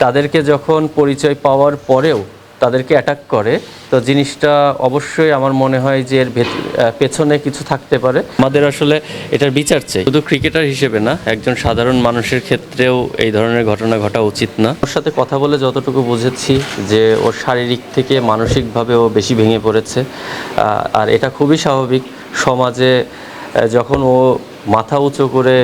তাদেরকে যখন পরিচয় পাওয়ার পরেও তাদেরকে অ্যাটাক করে, তো জিনিসটা অবশ্যই আমার মনে হয় যে এর পেছনে কিছু থাকতে পারে। আমাদের আসলে এটার বিচার চাই, শুধু ক্রিকেটার হিসেবে না, একজন সাধারণ মানুষের ক্ষেত্রেও এই ধরনের ঘটনা ঘটা উচিত না। ওর সাথে কথা বলে যতটুকু বুঝেছি যে ওর শারীরিক থেকে মানসিকভাবে ও বেশি ভেঙে পড়েছে, আর এটা খুবই স্বাভাবিক। সমাজে যখন ও মাথা উঁচু করে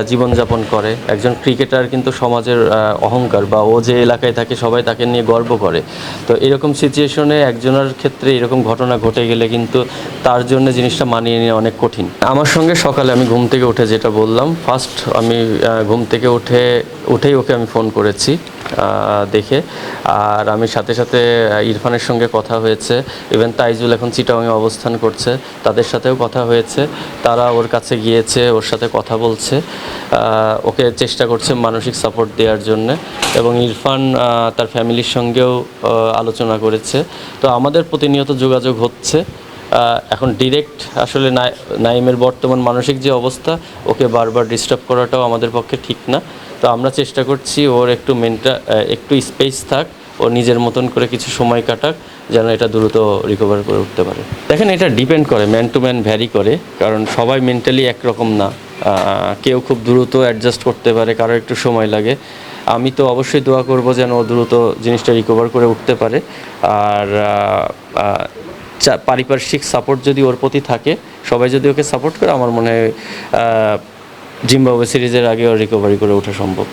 জীবনযাপন করে, একজন ক্রিকেটার কিন্তু সমাজের অহংকার, বা ও যে এলাকায় থাকে সবাই তাকে নিয়ে গর্ব করে। তো এরকম সিচুয়েশনে একজনের ক্ষেত্রে এরকম ঘটনা ঘটে গেলে কিন্তু তার জন্য জিনিসটা মানিয়ে নেওয়া অনেক কঠিন। আমার সঙ্গে সকালে আমি ঘুম থেকে উঠে যেটা বললাম, ফার্স্ট আমি ঘুম থেকে উঠেই ওকে আমি ফোন করেছি দেখে, আর আমি সাথে সাথে ইরফানের সঙ্গে কথা হয়েছে। ইভেন তাইজুল এখন চিটাগাংয়ে অবস্থান করছে, তাদের সাথেও কথা হয়েছে। তারা ওর কাছে গিয়েছে, ওর সাথে কথা বলছে, ওকে চেষ্টা করছে মানসিক সাপোর্ট দেওয়ার জন্য, এবং ইরফান তার ফ্যামিলির সঙ্গেও আলোচনা করেছে। তো আমাদের প্রতিনিয়ত যোগাযোগ হচ্ছে। এখন ডিরেক্ট আসলে নাইমের বর্তমান মানসিক যে অবস্থা, ওকে বারবার ডিস্টার্ব করাটাও আমাদের পক্ষে ঠিক না। তো আমরা চেষ্টা করছি ওর একটু স্পেস থাক, ও নিজের মতন করে কিছু সময় কাটাক, যেন এটা দ্রুত রিকভার করে উঠতে পারে। দেখেন, এটা ডিপেন্ড করে, ম্যান টু ম্যান ভ্যারি করে, কারণ সবাই মেন্টালি একরকম না। কেউ খুব দ্রুত অ্যাডজাস্ট করতে পারে, কারো একটু সময় লাগে। আমি তো অবশ্যই দোয়া করব যেন ও দ্রুত জিনিসটা রিকভার করে উঠতে পারে। আর পারিপার্শ্বিক সাপোর্ট যদি ওর প্রতি থাকে, সবাই যদি ওকে সাপোর্ট করে, আমার মনে হয় জিম্বাবুয়ে সিরিজের আগে ওর রিকভারি করে ওঠা সম্ভব।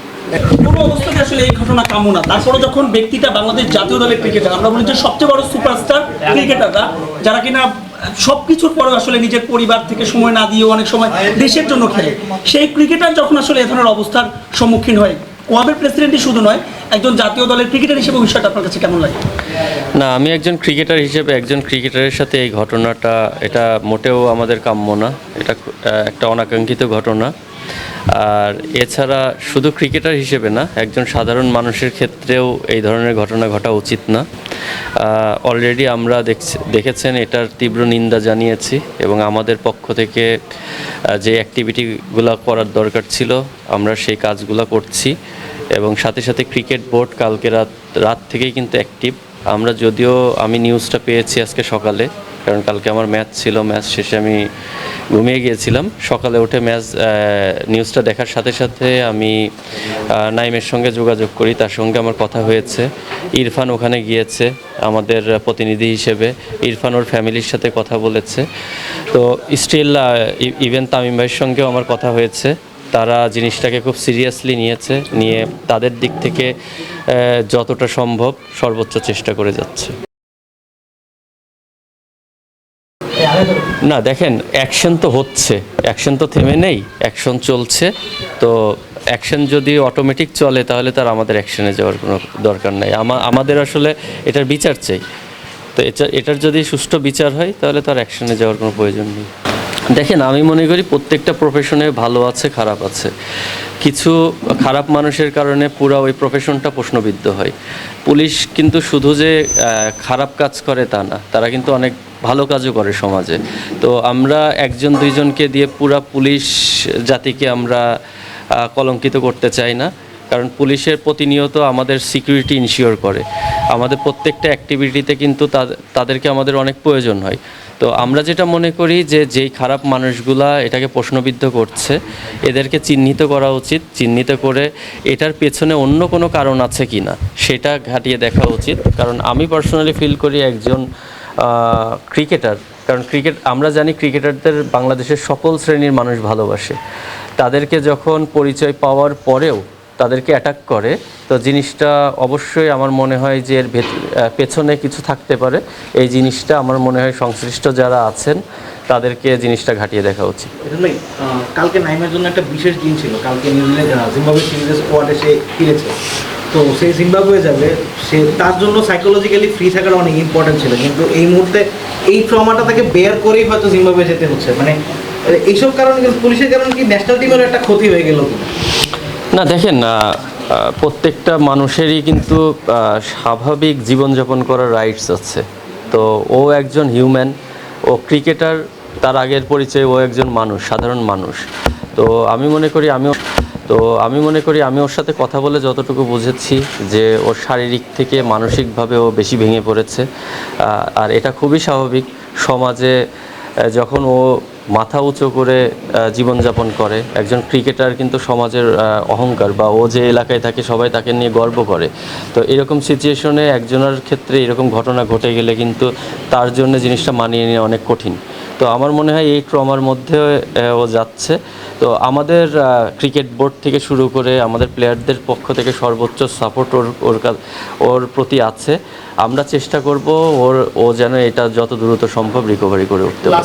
কোনো অবস্থাতে আসলে এই ঘটনা কাম্য না। তারপরে যখন ব্যক্তিটা বাংলাদেশ জাতীয় দলের ক্রিকেটার, আমরা বলি যে সবচেয়ে বড় সুপারস্টার ক্রিকেটাররা, যারা কিনা সবকিছুর পরেও আসলে নিজের পরিবার থেকে সময় না দিয়ে অনেক সময় দেশের জন্য খেলে, সেই ক্রিকেটার যখন আসলে এ ধরনের অবস্থার সম্মুখীন হয়, কোয়াবের প্রেসিডেন্টই শুধু নয়, একজন জাতীয় দলের ক্রিকেটার হিসেবে বিষয়টা আপনার কাছে কেমন লাগে? না, আমি একজন ক্রিকেটার হিসেবে একজন ক্রিকেটারের সাথে এই ঘটনাটা, এটা মোটেও আমাদের কাম্য না। এটা একটা অনাকাঙ্ক্ষিত ঘটনা। আর এছাড়া শুধু ক্রিকেটার হিসেবে না, একজন সাধারণ মানুষের ক্ষেত্রেও এই ধরনের ঘটনা ঘটা উচিত না। অলরেডি আমরা দেখেছেন, এটার তীব্র নিন্দা জানিয়েছি, এবং আমাদের পক্ষ থেকে যে অ্যাক্টিভিটিগুলো করার দরকার ছিল আমরা সেই কাজগুলো করছি। এবং সাথে সাথে ক্রিকেট বোর্ড কালকে রাত থেকেই কিন্তু অ্যাক্টিভ। আমি নিউজটা পেয়েছি আজকে সকালে, কারণ কালকে আমার ম্যাচ ছিল, ম্যাচ শেষে আমি ঘুমিয়ে গিয়েছিলাম। সকালে উঠে নিউজটা দেখার সাথে সাথে আমি নাইমের সঙ্গে যোগাযোগ করি, তার সঙ্গে আমার কথা হয়েছে। ইরফান ওখানে গিয়েছে আমাদের প্রতিনিধি হিসেবে, ইরফান ওর ফ্যামিলির সাথে কথা বলেছে। তো স্টিল ইভেন তামিম ভাইয়ের সঙ্গেও আমার কথা হয়েছে। তারা জিনিসটাকে খুব সিরিয়াসলি নিয়ে তাদের দিক থেকে যতটা সম্ভব সর্বোচ্চ চেষ্টা করে যাচ্ছে। না, দেখেন, অ্যাকশন তো হচ্ছে, অ্যাকশন তো থেমে নেই, অ্যাকশন চলছে। তো অ্যাকশন যদি অটোমেটিক চলে, তাহলে তার আমাদের অ্যাকশনে যাওয়ার কোনো দরকার নাই। আমাদের আসলে এটার বিচার চাই। তো এটার যদি সুষ্ঠু বিচার হয়, তাহলে তার অ্যাকশনে যাওয়ার কোনো প্রয়োজন নেই। দেখেন, আমি মনে করি প্রত্যেকটা প্রফেশনে ভালো আছে, খারাপ আছে। কিছু খারাপ মানুষের কারণে পুরো ওই প্রফেশনটা প্রশ্নবিদ্ধ হয়। পুলিশ কিন্তু শুধু যে খারাপ কাজ করে তা না, তারা কিন্তু অনেক ভালো কাজও করে সমাজে। তো আমরা একজন দুইজনকে দিয়ে পুরা পুলিশ জাতিকে আমরা কলঙ্কিত করতে চাই না, কারণ পুলিশের প্রতিনিয়ত আমাদের সিকিউরিটি ইনশিওর করে। আমাদের প্রত্যেকটা অ্যাক্টিভিটিতে কিন্তু তাদেরকে আমাদের অনেক প্রয়োজন হয়। তো আমরা যেটা মনে করি যে যেই খারাপ মানুষগুলা এটাকে প্রশ্নবিদ্ধ করছে, এদেরকে চিহ্নিত করা উচিত। চিহ্নিত করে এটার পেছনে অন্য কোনো কারণ আছে কি না সেটা ঘাটিয়ে দেখা উচিত। কারণ আমি পার্সোনালি ফিল করি একজন ক্রিকেটার, কারণ আমরা জানি ক্রিকেটারদের বাংলাদেশের সকল শ্রেণীর মানুষ ভালোবাসে। তাদেরকে যখন পরিচয় পাওয়ার পরেও তাদেরকে অ্যাটাক করে, তো জিনিসটা অবশ্যই আমার মনে হয় যে এর পেছনে কিছু থাকতে পারে। এই জিনিসটা আমার মনে হয় সংশ্লিষ্ট যারা আছেন তাদেরকে জিনিসটা ঘাটিয়ে দেখা উচিত। কালকে নাইমের জন্য একটা বিশেষ দিন ছিল। কালকে জিম্বাবুয়ে সিরিজের স্কোয়াডে সে ফিরেছে, তো সে জিম্বাবুয়ে যাবে, তার জন্য সাইকোলজিক্যালি ফ্রি থাকাটা অনেক ইম্পর্টেন্ট ছিল। কিন্তু এই মুহূর্তে এই ট্রমাটা তাকে বেয়ার করেই হয়তো জিম্বাবুয়ে যেতে হচ্ছে। মানে এইসব কারণে পুলিশের কারণে কি ন্যাশনাল টিমের একটা ক্ষতি হয়ে গেল? না, দেখেন, প্রত্যেকটা মানুষেরই কিন্তু স্বাভাবিক জীবনযাপন করার রাইটস আছে। তো ও একজন হিউম্যান, ও ক্রিকেটার, তার আগের পরিচয় ও একজন মানুষ, সাধারণ মানুষ। তো আমি মনে করি আমি ওর সাথে কথা বলে যতটুকু বুঝেছি যে ওর শারীরিক থেকে মানসিকভাবে ও বেশি ভেঙে পড়েছে। আর এটা খুবই স্বাভাবিক সমাজে যখন ও মাথা উঁচু করে জীবনযাপন করে। একজন ক্রিকেটার কিন্তু সমাজের অহংকার, বা ও যে এলাকায় থাকে সবাই তাকে নিয়ে গর্ব করে। তো এরকম সিচুয়েশনে একজনের ক্ষেত্রে এরকম ঘটনা ঘটে গেলে কিন্তু তার জন্য জিনিসটা মানিয়ে নেওয়া অনেক কঠিন। তো আমার মনে হয় এই ট্রমার মধ্যে ও যাচ্ছে। তো আমাদের ক্রিকেট বোর্ড থেকে শুরু করে আমাদের প্লেয়ারদের পক্ষ থেকে সর্বোচ্চ সাপোর্ট ওর প্রতি আছে। আমরা চেষ্টা করব ও যেন এটা যত দ্রুত সম্ভব রিকভারি করে উঠতে পারে।